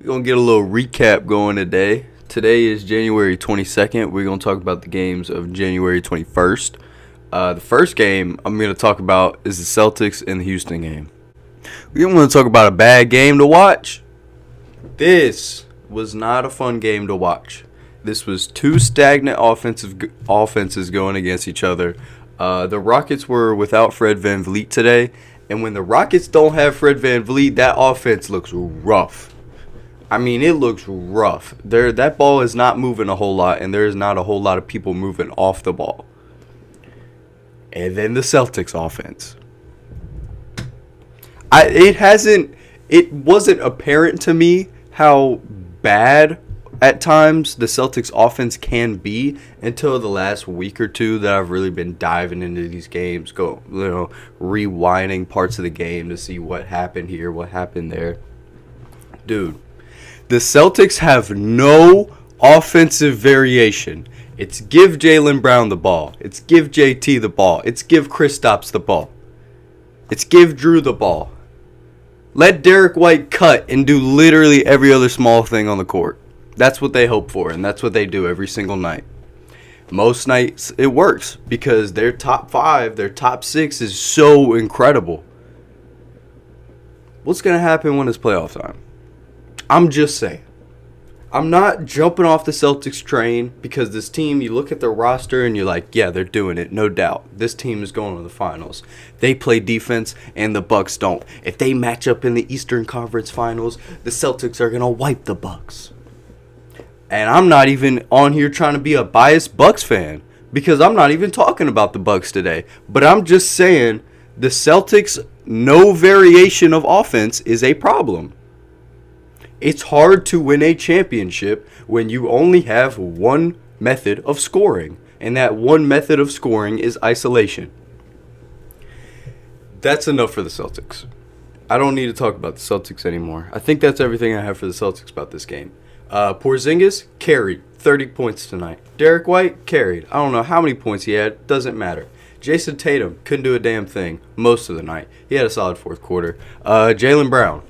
We're going to get a little recap going today. Today is January 22nd. We're going to talk about the games of January 21st. The first game I'm going to talk about is the Celtics and the Houston game. We don't want to talk about a bad game to watch. This was not a fun game to watch. This was two stagnant offenses going against each other. The Rockets were without Fred VanVleet today. And when the Rockets don't have Fred VanVleet, that offense looks rough. I mean, it looks rough. That ball is not moving a whole lot, and there's not a whole lot of people moving off the ball. And then the Celtics offense. It wasn't apparent to me how bad at times the Celtics offense can be until the last week or two that I've really been diving into these games, rewinding parts of the game to see what happened here, what happened there. Dude. The Celtics have no offensive variation. It's give Jaylen Brown the ball. It's give JT the ball. It's give Kristaps the ball. It's give Drew the ball. Let Derek White cut and do literally every other small thing on the court. That's what they hope for, and that's what they do every single night. Most nights it works because their top 5, their top 6 is so incredible. What's going to happen when it's playoff time? I'm just saying. I'm not jumping off the Celtics train because this team, you look at their roster and you're like, yeah, they're doing it, no doubt. This team is going to the finals. They play defense and the Bucks don't. If they match up in the Eastern Conference Finals, the Celtics are going to wipe the Bucks. And I'm not even on here trying to be a biased Bucks fan because I'm not even talking about the Bucks today. But I'm just saying the Celtics' no variation of offense is a problem. It's hard to win a championship when you only have one method of scoring, and that one method of scoring is isolation. That's enough for the Celtics. I don't need to talk about the Celtics anymore. I think that's everything I have for the Celtics about this game. Porzingis carried 30 points tonight. Derek White carried. I don't know how many points he had. Doesn't matter. Jason Tatum couldn't do a damn thing most of the night. He had a solid fourth quarter. Jaylen Brown,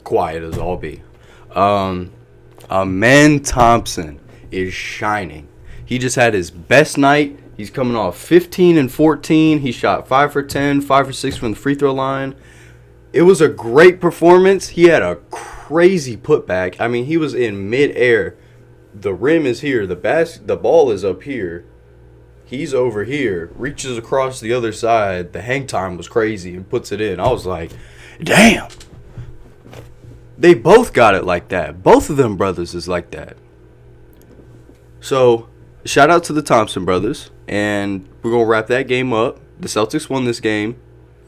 quiet as all be. Amen Thompson is shining. He just had his best night. He's coming off 15 and 14. He shot 5 for 10, 5 for 6 from the free throw line. It was a great performance. He had a crazy putback. I mean, he was in midair. The rim is here. The ball is up here. He's over here. Reaches across the other side. The hang time was crazy and puts it in. I was like, damn. They both got it like that. Both of them brothers is like that. So, shout out to the Thompson brothers. And we're going to wrap that game up. The Celtics won this game.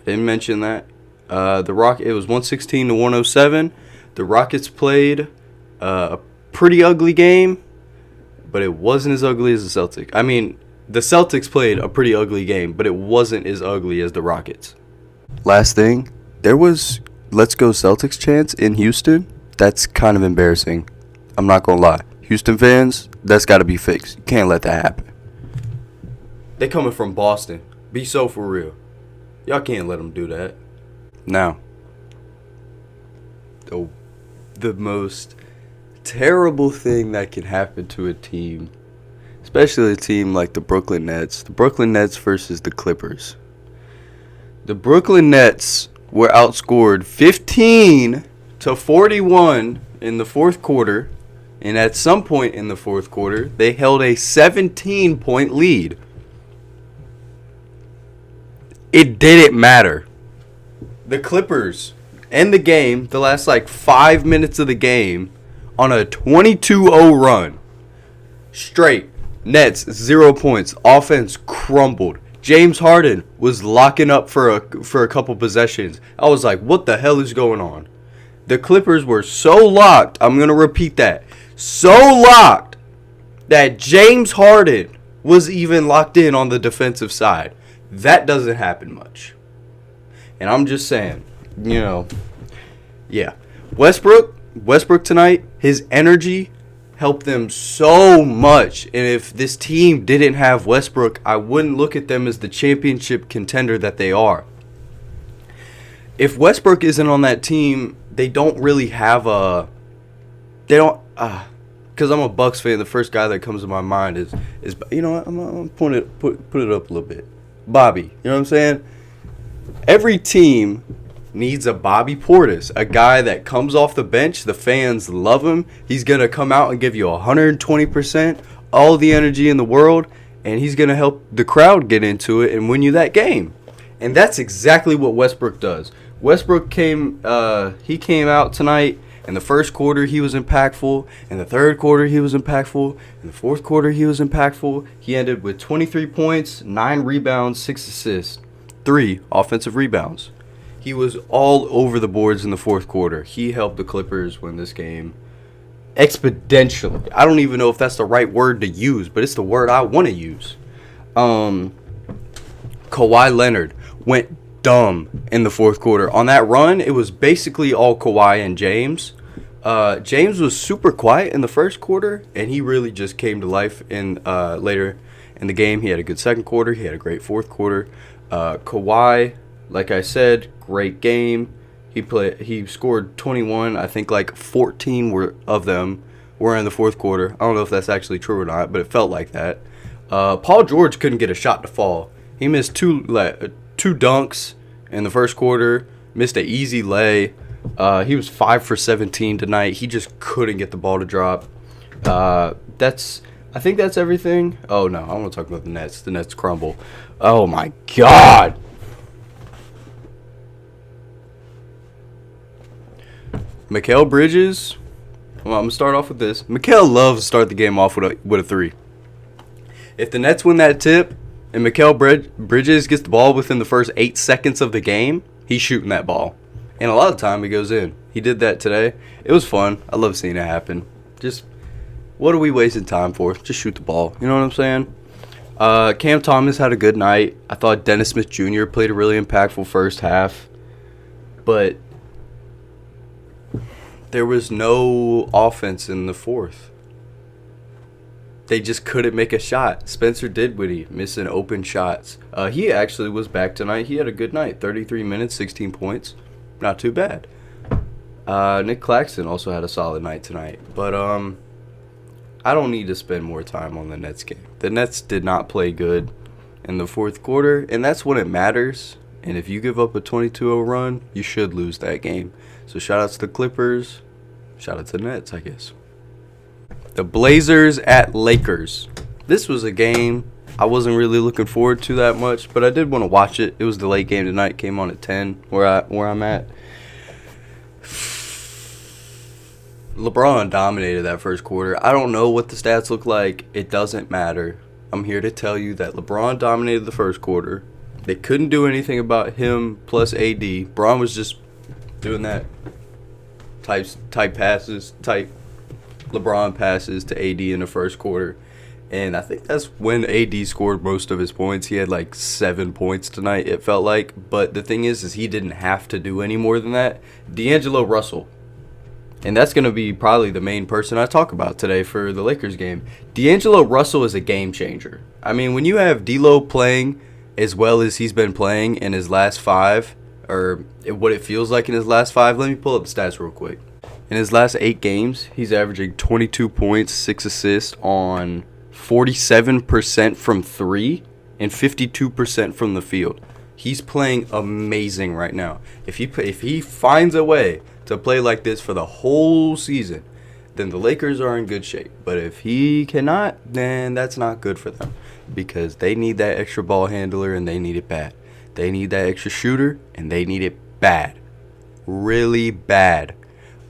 Didn't mention that. It was 116 to 107. The Rockets played a pretty ugly game. But it wasn't as ugly as the Celtics. I mean, the Celtics played a pretty ugly game. But it wasn't as ugly as the Rockets. Last thing. There was Let's Go Celtics chants in Houston. That's kind of embarrassing. I'm not going to lie. Houston fans, that's got to be fixed. You can't let that happen. They coming from Boston. Be so for real. Y'all can't let them do that. Now, the most terrible thing that can happen to a team, especially a team like the Brooklyn Nets. The Brooklyn Nets versus the Clippers. The Brooklyn Nets were outscored 15 to 41 in the fourth quarter, and at some point in the fourth quarter, they held a 17-point lead. It didn't matter. The Clippers end the game, the last 5 minutes of the game, on a 22-0 run. Straight. Nets, 0 points. Offense crumbled. James Harden was locking up for a couple possessions. I was like, what the hell is going on? The Clippers were so locked, I'm going to repeat that, so locked that James Harden was even locked in on the defensive side. That doesn't happen much. And I'm just saying, yeah. Westbrook tonight, his energy helped them so much. And if this team didn't have Westbrook, I wouldn't look at them as the championship contender that they are. If Westbrook isn't on that team, they don't really have a they don't. Because I'm a Bucks fan, the first guy that comes to my mind is you know what, I'm gonna put it up a little bit. Bobby, you know what I'm saying? Every team needs a Bobby Portis, a guy that comes off the bench. The fans love him. He's gonna come out and give you 120%, all the energy in the world, and he's gonna help the crowd get into it and win you that game. And that's exactly what Westbrook does. Westbrook came out tonight. In the first quarter, he was impactful. In the third quarter, he was impactful. In the fourth quarter, he was impactful. He ended with 23 points, 9 rebounds, 6 assists, 3 offensive rebounds. He was all over the boards in the fourth quarter. He helped the Clippers win this game exponentially. I don't even know if that's the right word to use, but it's the word I want to use. Kawhi Leonard went dumb in the fourth quarter. On that run, it was basically all Kawhi and James. James was super quiet in the first quarter, and he really just came to life in later in the game. He had a good second quarter. He had a great fourth quarter. Kawhi, like I said, great game. He scored 21. I think like 14 of them were in the fourth quarter. I don't know if that's actually true or not, but it felt like that. Paul George couldn't get a shot to fall. He missed two dunks in the first quarter, missed an easy lay. He was 5 for 17 tonight. He just couldn't get the ball to drop. I think that's everything. Oh, no, I want to talk about the Nets. The Nets crumble. Oh, my God. Mikal Bridges. Well, I'm going to start off with this. Mikal loves to start the game off with a 3. If the Nets win that tip and Mikal Bridges gets the ball within the first 8 seconds of the game, he's shooting that ball. And a lot of the time, it goes in. He did that today. It was fun. I love seeing it happen. Just, what are we wasting time for? Just shoot the ball. You know what I'm saying? Cam Thomas had a good night. I thought Dennis Smith Jr. played a really impactful first half. But there was no offense in the fourth. They just couldn't make a shot. Spencer Dinwiddie missing open shots. He actually was back tonight. He had a good night. 33 minutes, 16 points. Not too bad. Nick Claxton also had a solid night tonight. But I don't need to spend more time on the Nets game. The Nets did not play good in the fourth quarter, and that's when it matters. And if you give up a 22-0 run, you should lose that game. So shout out to the Clippers. Shout out to the Nets, I guess. The Blazers at Lakers. This was a game I wasn't really looking forward to that much, but I did want to watch it. It was the late game tonight. Came on at 10 where I'm at. LeBron dominated that first quarter. I don't know what the stats look like. It doesn't matter. I'm here to tell you that LeBron dominated the first quarter. They couldn't do anything about him plus AD. Bron was just doing that type passes, type LeBron passes to AD in the first quarter. And I think that's when AD scored most of his points. He had like 7 points tonight, it felt like. But the thing is he didn't have to do any more than that. D'Angelo Russell. And that's going to be probably the main person I talk about today for the Lakers game. D'Angelo Russell is a game changer. I mean, when you have D'Lo playing as well as he's been playing in his last 5, or what it feels like in his last 5, let me pull up the stats real quick. In his last 8 games, he's averaging 22 points, 6 assists on 47% from 3 and 52% from the field. He's playing amazing right now. If he finds a way to play like this for the whole season, then the Lakers are in good shape. But if he cannot, then that's not good for them because they need that extra ball handler and they need it bad. They need that extra shooter and they need it bad. Really bad.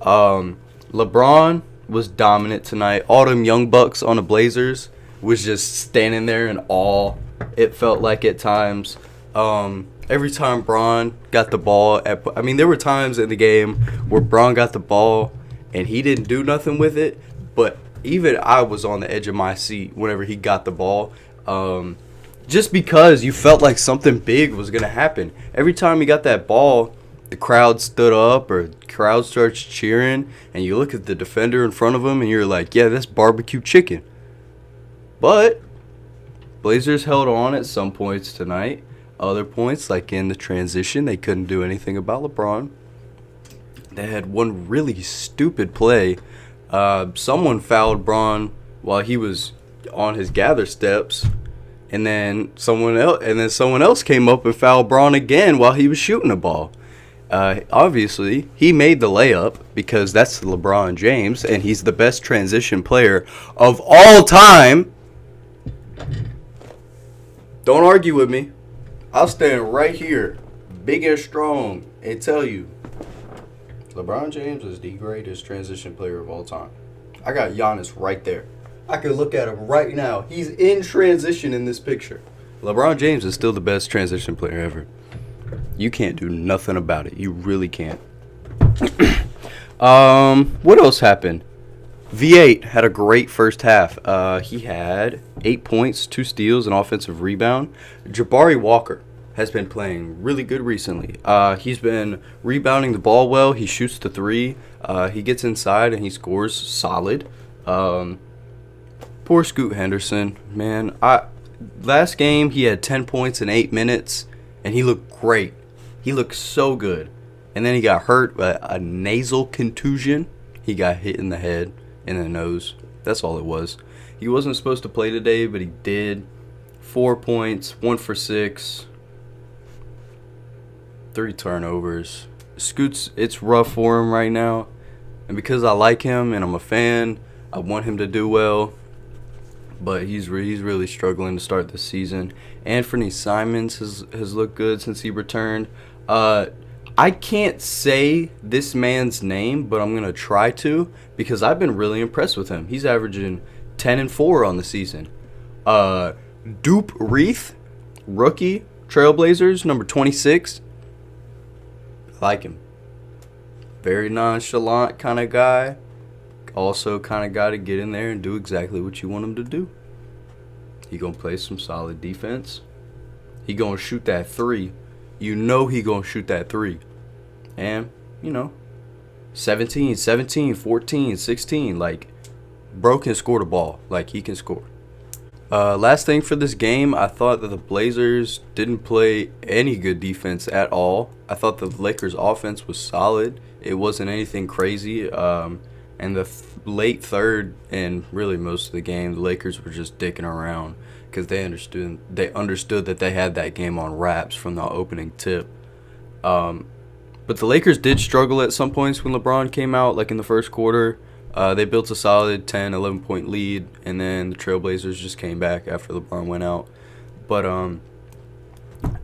LeBron was dominant tonight. All them young bucks on the Blazers was just standing there in awe. It felt like at times. Every time Bron got the ball, there were times in the game where Bron got the ball and he didn't do nothing with it. But even I was on the edge of my seat whenever he got the ball. Just because you felt like something big was going to happen. Every time he got that ball, the crowd stood up or the crowd starts cheering. And you look at the defender in front of him and you're like, yeah, that's barbecue chicken. But Blazers held on at some points tonight. Other points, like in the transition, they couldn't do anything about LeBron. They had one really stupid play Someone fouled Braun while he was on his gather steps, and then someone else came up and fouled Braun again while he was shooting the ball. Obviously, he made the layup because that's LeBron James, and he's the best transition player of all time. Don't argue with me. I'll stand right here, big and strong, and tell you, LeBron James is the greatest transition player of all time. I got Giannis right there. I can look at him right now. He's in transition in this picture. LeBron James is still the best transition player ever. You can't do nothing about it. You really can't. What else happened? V8 had a great first half. He had 8 points, 2 steals, an offensive rebound. Jabari Walker has been playing really good recently. He's been rebounding the ball well. He shoots the three. He gets inside and he scores solid. Poor Scoot Henderson, man. Last game he had 10 points in 8 minutes, and he looked great. He looked so good. And then he got hurt by a nasal contusion. He got hit in the head and the nose. That's all it was. He wasn't supposed to play today, but he did. 4 points, 1 for 6, 3 turnovers. Scoots, it's rough for him right now. And because I like him and I'm a fan, I want him to do well. But he's really struggling to start this season. Anthony Simons has looked good since he returned. I can't say this man's name, but I'm going to try to because I've been really impressed with him. He's averaging 10 and 4 on the season. Dupe Reith, rookie, Trailblazers, number 26. I like him. Very nonchalant kind of guy. Also kind of got to get in there and do exactly what you want him to do. He going to play some solid defense. He going to shoot that three. You know he going to shoot that three. And, 17, 14, 16. Like, bro can score the ball. Like, he can score. Last thing for this game, I thought that the Blazers didn't play any good defense at all. I thought the Lakers' offense was solid. It wasn't anything crazy. And the late third and really most of the game, the Lakers were just dicking around because they understood that they had that game on wraps from the opening tip. But the Lakers did struggle at some points when LeBron came out, like in the first quarter. They built a solid 10, 11-point lead, and then the Trailblazers just came back after LeBron went out. But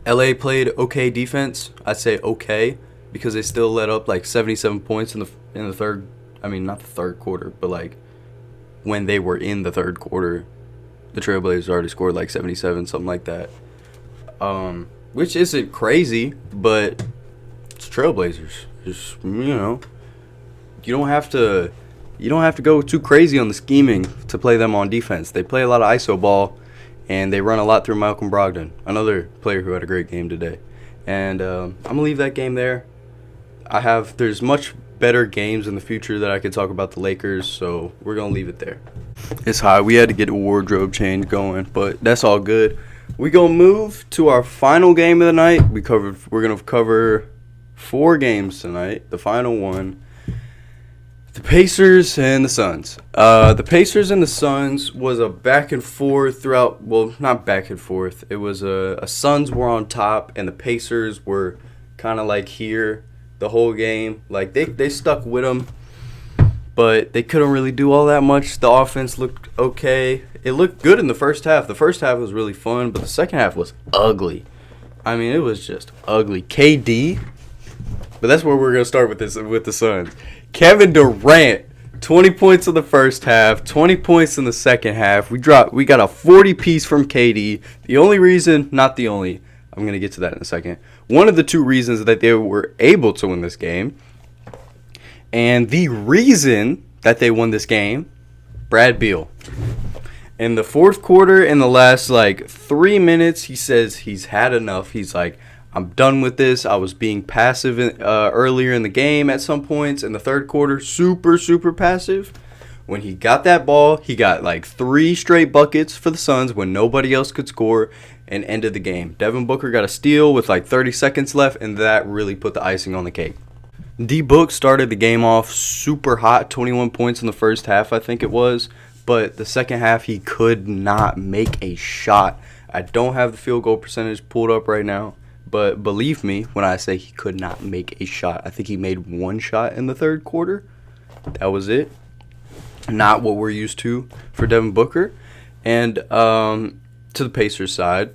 LA played okay defense. I'd say okay because they still let up like 77 points in the third. I mean, not the third quarter, but like when they were in the third quarter, the Trailblazers already scored like 77, something like that. Which isn't crazy, but it's Trailblazers. Just you don't have to go too crazy on the scheming to play them on defense. They play a lot of iso ball, and they run a lot through Malcolm Brogdon, another player who had a great game today. And I'm gonna leave that game there. There's much better games in the future that I could talk about the Lakers, so we're going to leave it there. It's high. We had to get a wardrobe change going, but that's all good. We're going to move to our final game of the night. We're going to cover 4 games tonight. The final one, the Pacers and the Suns. The Pacers and the Suns was a back and forth throughout, well, not back and forth. It was a Suns were on top, and the Pacers were kind of like here the whole game. Like, they stuck with them, but they couldn't really do all that much. The offense looked okay. It looked good in the first half. The first half was really fun, but the second half was ugly. I mean, it was just ugly. KD, but that's where we're going to start with the Suns. Kevin Durant, 20 points in the first half, 20 points in the second half. We got a 40-piece from KD. I'm going to get to that in a second. One of the 2 reasons that they were able to win this game, and the reason that they won this game, Brad Beal. In the fourth quarter, in the last 3 minutes, he says he's had enough. He's like, I'm done with this. I was being passive earlier in the game at some points. In the third quarter, super, super passive. When he got that ball, he got 3 straight buckets for the Suns when nobody else could score and ended the game. Devin Booker got a steal with 30 seconds left, and that really put the icing on the cake. D Book started the game off super hot, 21 points in the first half, I think it was. But the second half, he could not make a shot. I don't have the field goal percentage pulled up right now, but believe me when I say he could not make a shot. I think he made one shot in the third quarter. That was it. Not what we're used to for Devin Booker. And to the Pacers side,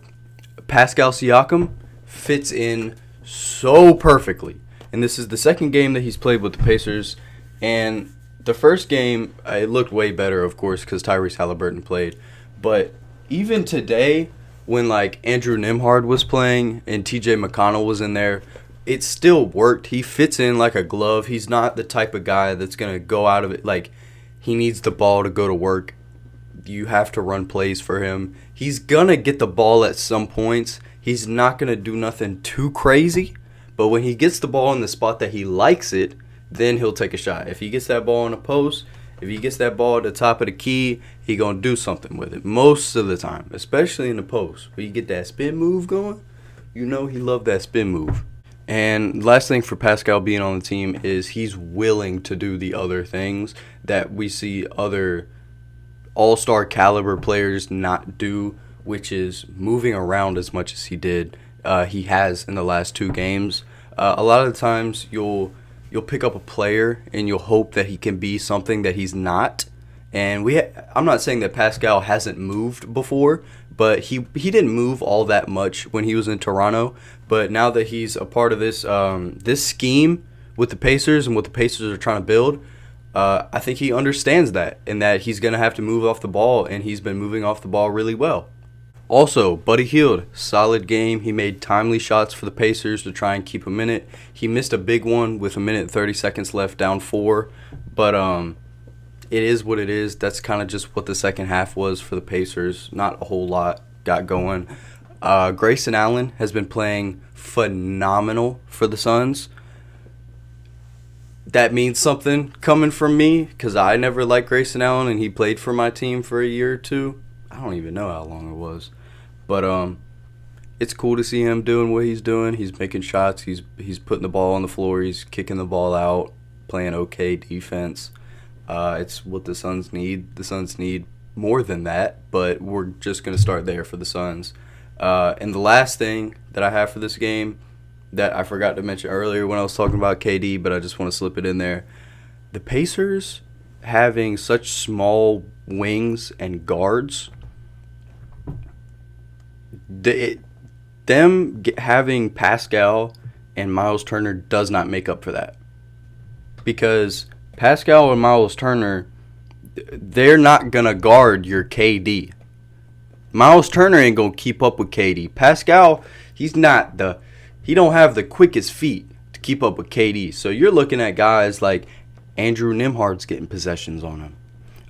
Pascal Siakam fits in so perfectly. And this is the second game that he's played with the Pacers. And the first game, it looked way better, of course, because Tyrese Halliburton played. But even today, when like Andrew Nembhard was playing and TJ McConnell was in there, it still worked. He fits in like a glove. He's not the type of guy that's going to go out of it. Like, he needs the ball to go to work. You have to run plays for him. He's going to get the ball at some points. He's not going to do nothing too crazy. But when he gets the ball in the spot that he likes it, then he'll take a shot. If he gets that ball in the post, if he gets that ball at the top of the key, he going to do something with it most of the time, especially in the post. When you get that spin move going, you know he loved that spin move. And last thing for Pascal being on the team is he's willing to do the other things that we see other all-star caliber players not do, which is moving around as much as he did. He has in the last two games. A lot of the times you'll pick up a player and you'll hope that he can be something that he's not. And I'm not saying that Pascal hasn't moved before, but he didn't move all that much when he was in Toronto. But now that he's a part of this this scheme with the Pacers and what the Pacers are trying to build, I think he understands that and that he's going to have to move off the ball, and he's been moving off the ball really well. Also, Buddy Hield, solid game. He made timely shots for the Pacers to try and keep him in it. He missed a big one with 1 minute and 30 seconds left, down 4. But it is what it is. That's kind of just what the second half was for the Pacers. Not a whole lot got going. Grayson Allen has been playing phenomenal for the Suns. That means something coming from me because I never liked Grayson Allen, and he played for my team for a year or two. I don't even know how long it was. But it's cool to see him doing what he's doing. He's making shots. He's putting the ball on the floor. He's kicking the ball out, playing okay defense. It's what the Suns need. The Suns need more than that, but we're just going to start there for the Suns. And the last thing that I have for this game that I forgot to mention earlier when I was talking about KD, but I just want to slip it in there. The Pacers having such small wings and guards, having Pascal and Miles Turner does not make up for that. Because Pascal and Miles Turner, they're not going to guard your KD. Miles Turner ain't going to keep up with KD. Pascal, he don't have the quickest feet to keep up with KD. So you're looking at guys like Andrew Nembhard's getting possessions on him.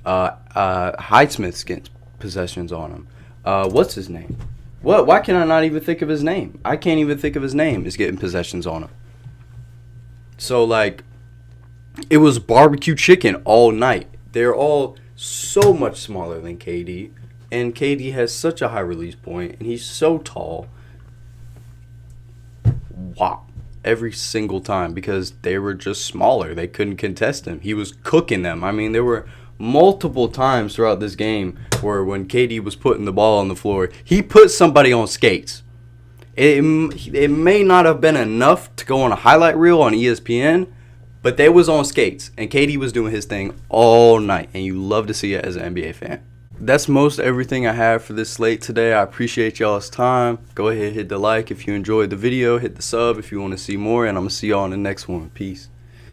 Highsmith's getting possessions on him. What's his name? What? Why can I not even think of his name? I can't even think of his name. Is getting possessions on him. So, like, it was barbecue chicken all night. They're all so much smaller than KD. And KD has such a high release point, and he's so tall. Wow. Every single time, because they were just smaller. They couldn't contest him. He was cooking them. I mean, there were multiple times throughout this game where when KD was putting the ball on the floor, he put somebody on skates. It may not have been enough to go on a highlight reel on ESPN, but they was on skates, and KD was doing his thing all night, and you love to see it as an NBA fan. That's most everything I have for this slate today. I appreciate y'all's time. Go ahead, hit the like if you enjoyed the video. Hit the sub if you want to see more, and I'm going to see y'all in the next one. Peace.